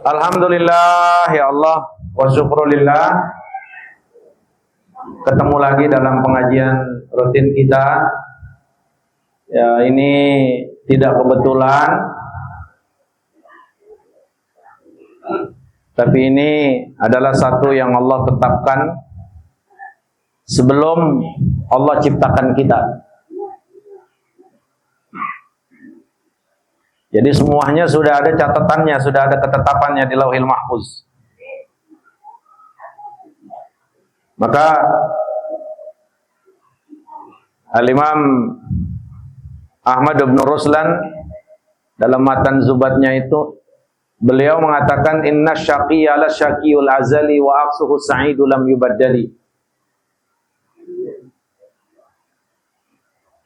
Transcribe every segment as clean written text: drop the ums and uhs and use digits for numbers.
Alhamdulillah ya Allah wa syukrulillah. Ketemu lagi dalam pengajian rutin kita. Ya, ini tidak kebetulan, tapi ini adalah satu yang Allah tetapkan sebelum Allah ciptakan kita. Jadi semuanya sudah ada catatannya, sudah ada ketetapannya di Lauhil Mahfuz. Maka Al-Imam Ahmad bin Ruslan dalam matan Zubatnya itu, beliau mengatakan inna syaqiyya la syaqiyul azali wa aqsuhu sa'idu lam yubaddali.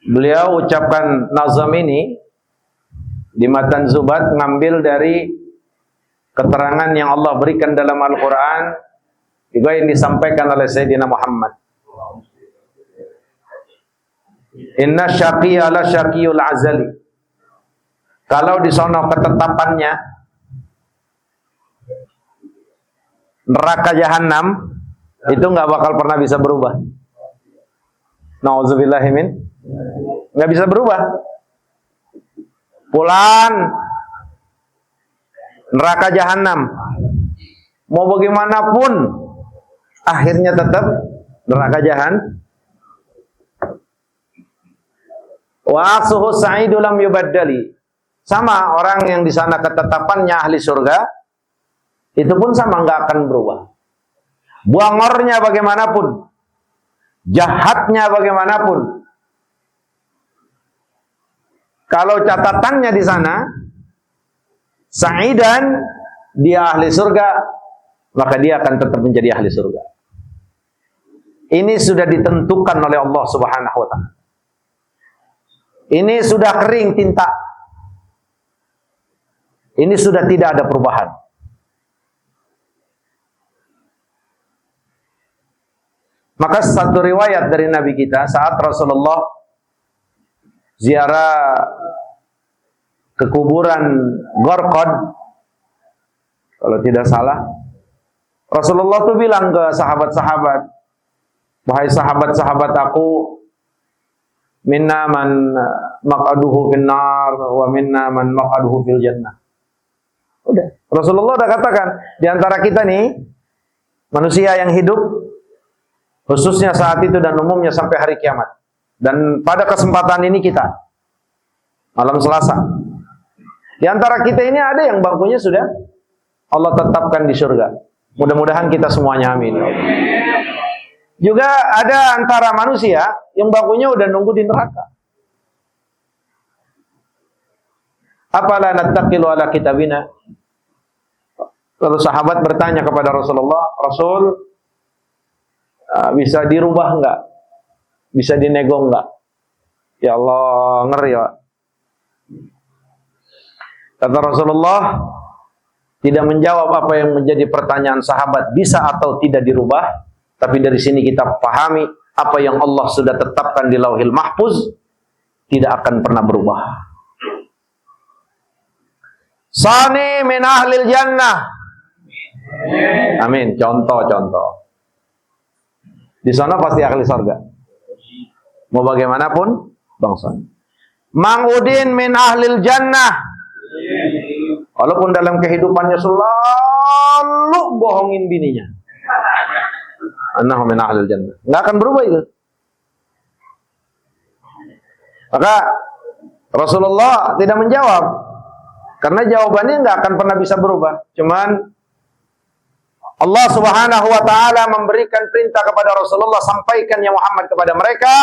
Beliau ucapkan nazam ini di matan Zubat, ngambil dari keterangan yang Allah berikan dalam Al-Quran, juga yang disampaikan oleh Sayyidina Muhammad. Inna syaqiyya la syaqiyul azali. Kalau di sono ketetapannya neraka jahanam itu nggak bakal pernah bisa berubah. Nauzubillahimin, nggak bisa berubah. Pulan neraka jahanam, mau bagaimanapun akhirnya tetap neraka jahanam. Wa aqsuhu sa'idu lam yubaddali. Sama orang yang di sana ketetapannya ahli surga, itu pun sama, nggak akan berubah. Buangornya bagaimanapun, jahatnya bagaimanapun, kalau catatannya di sana sa'idan, dia ahli surga, maka dia akan tetap menjadi ahli surga. Ini sudah ditentukan oleh Allah Subhanahu wa ta'ala. Ini sudah kering tinta. Ini sudah tidak ada perubahan. Maka satu riwayat dari Nabi kita saat Rasulullah ziarah ke kuburan Gharqad, kalau tidak salah, Rasulullah tuh bilang ke sahabat-sahabat, wahai sahabat-sahabat aku, minna man maq'aduhu finnar wa minna man maq'aduhu fil jannah. Udah, Rasulullah udah katakan, di antara kita nih manusia yang hidup, khususnya saat itu dan umumnya sampai hari kiamat. Dan pada kesempatan ini kita malam Selasa, di antara kita ini ada yang bangkunya sudah Allah tetapkan di surga. Mudah-mudahan kita semuanya amin. Juga ada antara manusia yang bangkunya udah nunggu di neraka. Apala nattaqilu ala kitabina. Lalu sahabat bertanya kepada Rasulullah, Rasul, bisa dirubah enggak? Bisa dinego enggak? Ya Allah, ngeri ya. Kata Rasulullah, tidak menjawab apa yang menjadi pertanyaan sahabat, bisa atau tidak dirubah. Tapi dari sini kita pahami apa yang Allah sudah tetapkan di Lauhil Mahfuz tidak akan pernah berubah. Sani min ahlil jannah. Amin. Contoh-contoh. Di sana pasti ahli surga. Mau bagaimanapun bangsa. Mang Udin min ahlil jannah. Walaupun dalam kehidupannya selalu bohongin bininya. Annahu min ahlil jannah. Enggak akan berubah itu. Maka Rasulullah tidak menjawab. Karena jawabannya enggak akan pernah bisa berubah. Cuman Allah Subhanahu wa ta'ala memberikan perintah kepada Rasulullah, sampaikan ya Muhammad kepada mereka,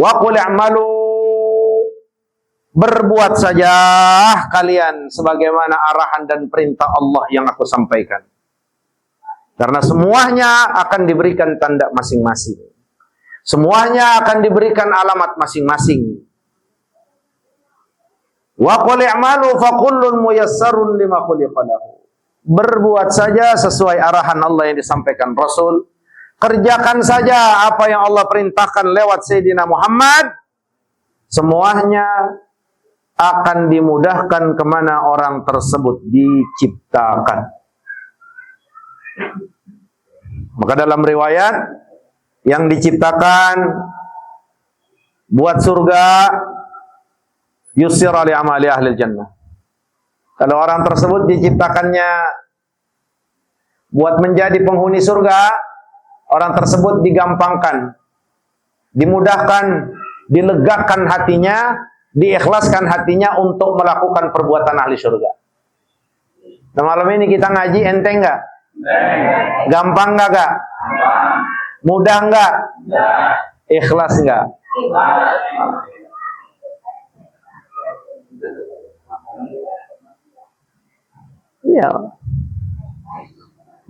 wa qul i'malu, berbuat saja kalian sebagaimana arahan dan perintah Allah yang aku sampaikan. Karena semuanya akan diberikan tanda masing-masing. Semuanya akan diberikan alamat masing-masing. Wa qul i'malu fa kullun muyassarun lima khuliqa lahu. Berbuat saja sesuai arahan Allah yang disampaikan Rasul. Kerjakan saja apa yang Allah perintahkan lewat Sayyidina Muhammad. Semuanya akan dimudahkan kemana orang tersebut diciptakan. Maka dalam riwayat, yang diciptakan buat surga yusir li amali ahli jannah. Kalau orang tersebut diciptakannya buat menjadi penghuni surga, orang tersebut digampangkan, dimudahkan, dilegakan hatinya, diikhlaskan hatinya untuk melakukan perbuatan ahli surga. Nah, malam ini kita ngaji enteng enggak? Gampang enggak, Kak? Mudah enggak? Ikhlas enggak? Iya.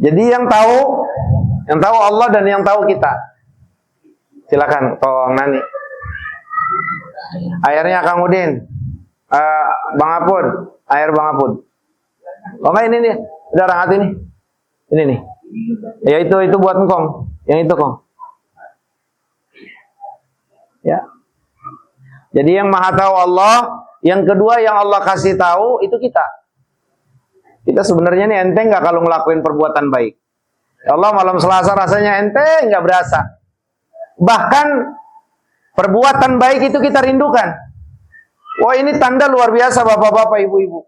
Jadi yang tahu Allah dan yang tahu kita. Silakan, tolong Nani. Airnya Kang Udin, Bang Apun, air Bang Apun. Oh enggak, ini nih, udah angkat ini. Ini nih. Ya itu buat engkong. Yang itu, Kong. Ya. Jadi yang Maha tahu Allah, yang kedua yang Allah kasih tahu itu kita. Kita sebenarnya nih enteng nggak kalau ngelakuin perbuatan baik? Ya Allah, malam Selasa rasanya enteng nggak berasa. Bahkan perbuatan baik itu kita rindukan. Wah, ini tanda luar biasa bapak-bapak, ibu-ibu.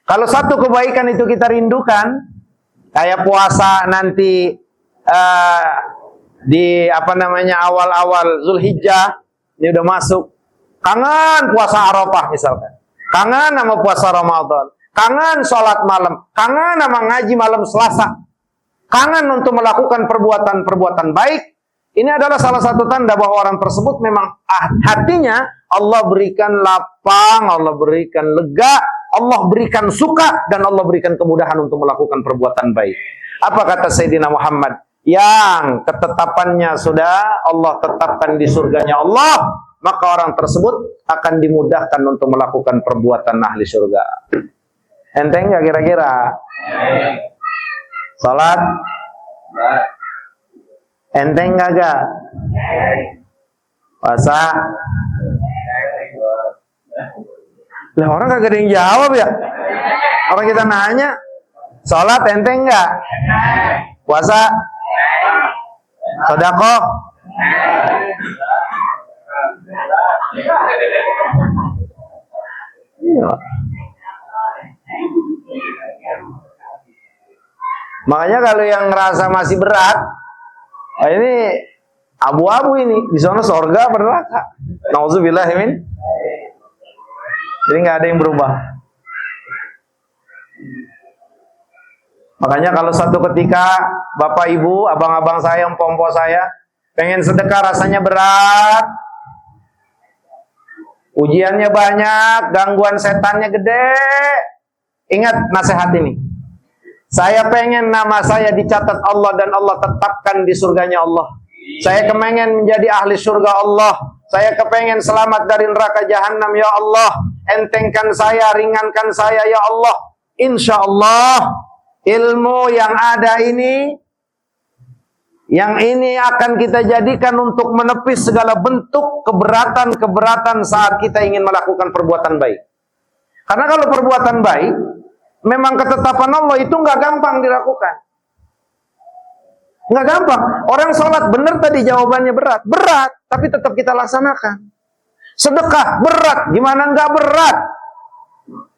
Kalau satu kebaikan itu kita rindukan, kayak puasa nanti di awal-awal Zulhijjah, ini udah masuk. Kangen puasa Arafah misalkan. Kangen sama puasa Ramadan. Kangen sholat malam. Kangen sama ngaji malam Selasa. Kangen untuk melakukan perbuatan-perbuatan baik. Ini adalah salah satu tanda bahwa orang tersebut memang hatinya Allah berikan lapang, Allah berikan lega, Allah berikan suka, dan Allah berikan kemudahan untuk melakukan perbuatan baik. Apa kata Sayyidina Muhammad? Yang ketetapannya sudah Allah tetapkan di surganya Allah, maka orang tersebut akan dimudahkan untuk melakukan perbuatan ahli surga. Enteng nggak kira-kira? Salat? Enteng nggak ga? Puasa? Lah orang kagak ada yang jawab ya? Orang kita nanya, salat enteng nggak? Puasa? Sedekah? Iya. Makanya kalau yang ngerasa masih berat, ini abu-abu ini, di sana surga apa neraka? Nauzubillah min. Jadi nggak ada yang berubah. Makanya kalau satu ketika bapak ibu, abang-abang saya, empom-empom saya pengen sedekah rasanya berat, ujiannya banyak, gangguan setannya gede, ingat nasihat ini. Saya pengen nama saya dicatat Allah dan Allah tetapkan di surganya Allah. Saya kepengen menjadi ahli surga Allah. Saya kepengen selamat dari neraka jahanam ya Allah. Entengkan saya, ringankan saya ya Allah. Insya Allah ilmu yang ada ini, yang ini akan kita jadikan untuk menepis segala bentuk keberatan-keberatan saat kita ingin melakukan perbuatan baik. Karena kalau perbuatan baik, memang ketetapan Allah itu nggak gampang dilakukan. Nggak gampang. Orang sholat benar tadi jawabannya berat. Berat, tapi tetap kita laksanakan. Sedekah berat, gimana nggak berat?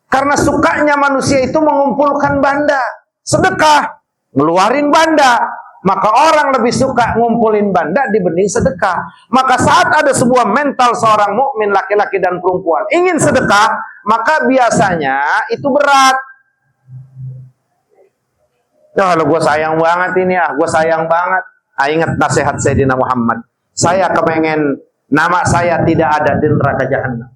Karena sukanya manusia itu mengumpulkan banda. Sedekah, ngeluarin banda. Maka orang lebih suka ngumpulin banda dibanding sedekah. Maka saat ada sebuah mental seorang mukmin laki-laki dan perempuan ingin sedekah, maka biasanya itu berat. Nah, kalau gue sayang banget ini, gue sayang banget. Ingat nasihat Sayyidina Muhammad. Saya kepengen nama saya tidak ada di neraka jahanam.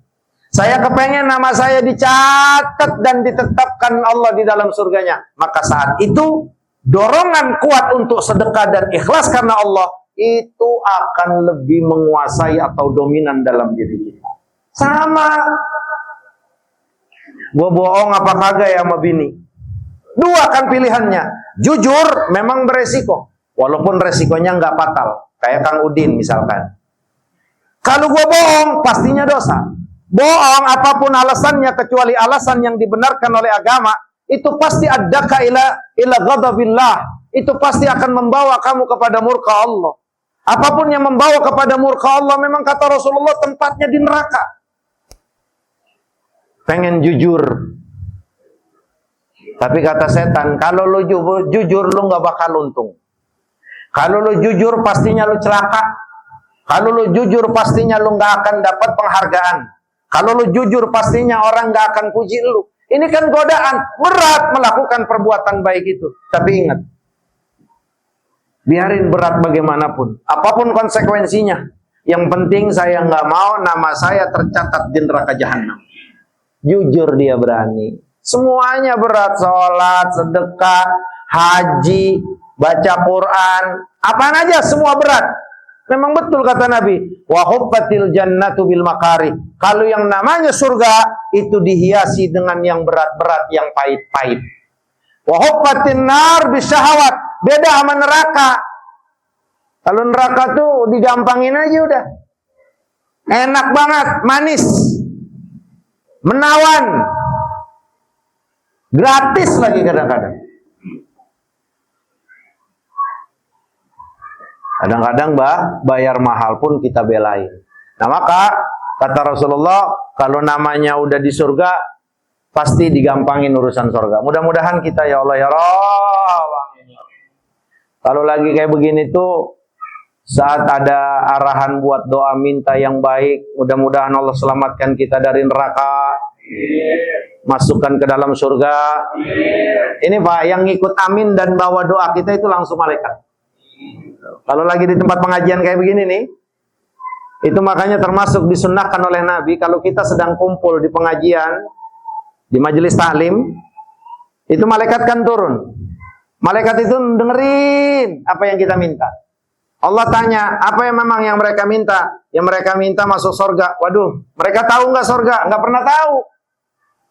Saya kepengen nama saya dicatat dan ditetapkan Allah di dalam surganya. Maka saat itu dorongan kuat untuk sedekah dan ikhlas karena Allah itu akan lebih menguasai atau dominan dalam diri kita. Sama. Gue bohong apa kagak ya sama bini? Dua kan pilihannya. Jujur memang beresiko, walaupun resikonya nggak fatal. Kayak Kang Udin misalkan. Kalau gue bohong pastinya dosa. bohong apapun alasannya kecuali alasan yang dibenarkan oleh agama, itu pasti addaka ila ghadabillah. Itu pasti akan membawa kamu kepada murka Allah. Apapun yang membawa kepada murka Allah, memang kata Rasulullah tempatnya di neraka. Pengen jujur, tapi kata setan, kalau lu jujur lu nggak bakal untung. Kalau lu jujur pastinya lu celaka. Kalau lu jujur pastinya lu nggak akan dapat penghargaan. Kalau lu jujur pastinya orang nggak akan puji lu. Ini kan godaan, berat melakukan perbuatan baik itu. Tapi ingat, biarin berat bagaimanapun, apapun konsekuensinya. Yang penting saya nggak mau nama saya tercatat di neraka jahanam. Jujur dia berani. Semuanya berat, sholat, sedekah, haji, baca Quran, apaan aja semua berat. Memang betul kata Nabi, wa hubbatil jannatu bil makari. Kalau yang namanya surga itu dihiasi dengan yang berat-berat, yang pahit-pahit. Wa hubbatin nar bisyahawat. Beda sama neraka. Kalau neraka tuh digampangin aja udah. Enak banget, manis. Menawan. Gratis lagi kadang-kadang. Kadang-kadang bayar mahal pun kita belain. Nah maka kata Rasulullah, kalau namanya udah di surga, pasti digampangin urusan surga. Mudah-mudahan kita ya Allah ya Rabb. Kalau lagi kayak begini tuh, saat ada arahan buat doa minta yang baik, mudah-mudahan Allah selamatkan kita dari neraka, masukkan ke dalam surga. Ini Pak, yang ikut amin dan bawa doa kita itu langsung malaikat. Kalau lagi di tempat pengajian kayak begini nih, itu makanya termasuk disunnahkan oleh Nabi, kalau kita sedang kumpul di pengajian, di majelis taklim, itu malaikat kan turun. Malaikat itu dengerin apa yang kita minta. Allah tanya, apa yang memang yang mereka minta? Yang mereka minta masuk surga. Waduh, mereka tahu nggak surga? Nggak pernah tahu.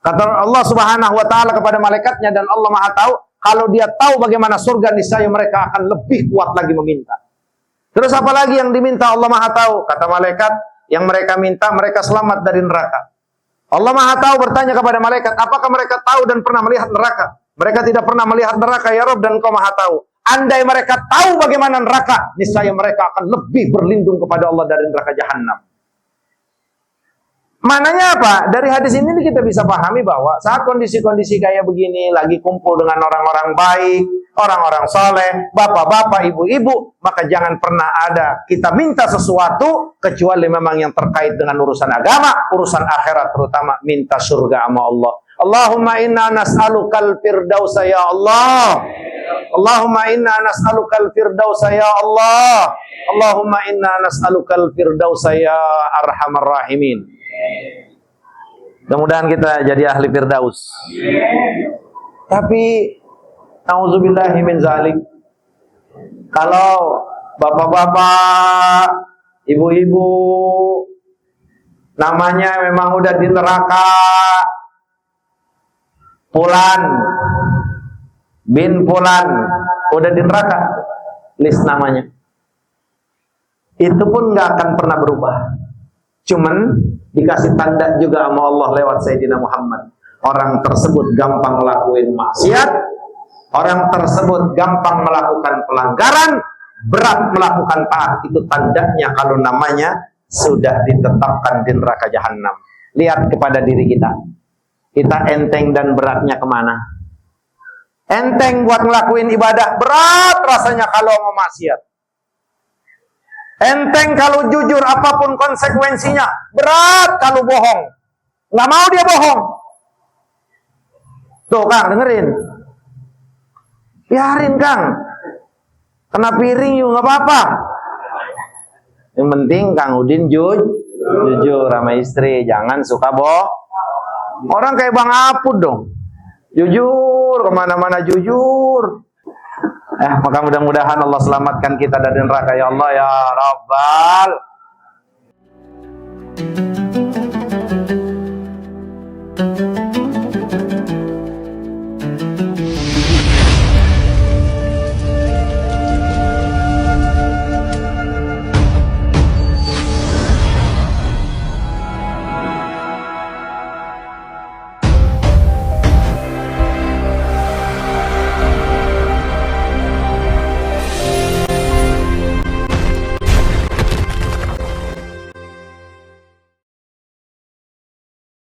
Kata Allah Subhanahu wa taala kepada malaikatnya, dan Allah Maha tahu, kalau dia tahu bagaimana surga, niscaya mereka akan lebih kuat lagi meminta. Terus apa lagi yang diminta? Allah Maha tahu. Kata malaikat, yang mereka minta, mereka selamat dari neraka. Allah Maha tahu bertanya kepada malaikat, apakah mereka tahu dan pernah melihat neraka? Mereka tidak pernah melihat neraka, ya Rabb, dan Engkau Maha tahu. Andai mereka tahu bagaimana neraka, niscaya mereka akan lebih berlindung kepada Allah dari neraka jahanam. Mananya apa? Dari hadis ini kita bisa pahami bahwa saat kondisi-kondisi kayak begini, lagi kumpul dengan orang-orang baik, orang-orang saleh, bapak-bapak, ibu-ibu, maka jangan pernah ada kita minta sesuatu kecuali memang yang terkait dengan urusan agama, urusan akhirat, terutama minta surga sama Allah. Allahumma inna nas'alukal firdausa ya Allah. Allahumma inna nas'alukal firdausa ya Allah. Allahumma inna nas'alukal firdausa ya arhamar rahimin. Mudah-mudahan kita jadi ahli firdaus. Tapi nauzubillahi min zalik, kalau bapak-bapak, ibu-ibu namanya memang udah di neraka, Fulan bin Fulan udah di neraka, list namanya, itu pun nggak akan pernah berubah. Cuman dikasih tanda juga sama Allah lewat Sayyidina Muhammad. Orang tersebut gampang ngelakuin maksiat, orang tersebut gampang melakukan pelanggaran, berat melakukan taat. Itu tandanya kalau namanya sudah ditetapkan di neraka jahanam. Lihat kepada diri kita. Kita enteng dan beratnya kemana? Enteng buat ngelakuin ibadah, berat rasanya kalau mau maksiat. Enteng kalau jujur apapun konsekuensinya, berat kalau bohong. Nggak mau dia bohong. Tuh Kang, dengerin. Biarin Kang. Kena piring yuk, nggak apa-apa. Yang penting Kang Udin jujur sama istri, jangan suka bohong. Orang kayak Bang Apud dong. Jujur, kemana-mana jujur. Maka mudah-mudahan Allah selamatkan kita dari neraka ya Allah ya Rabbal.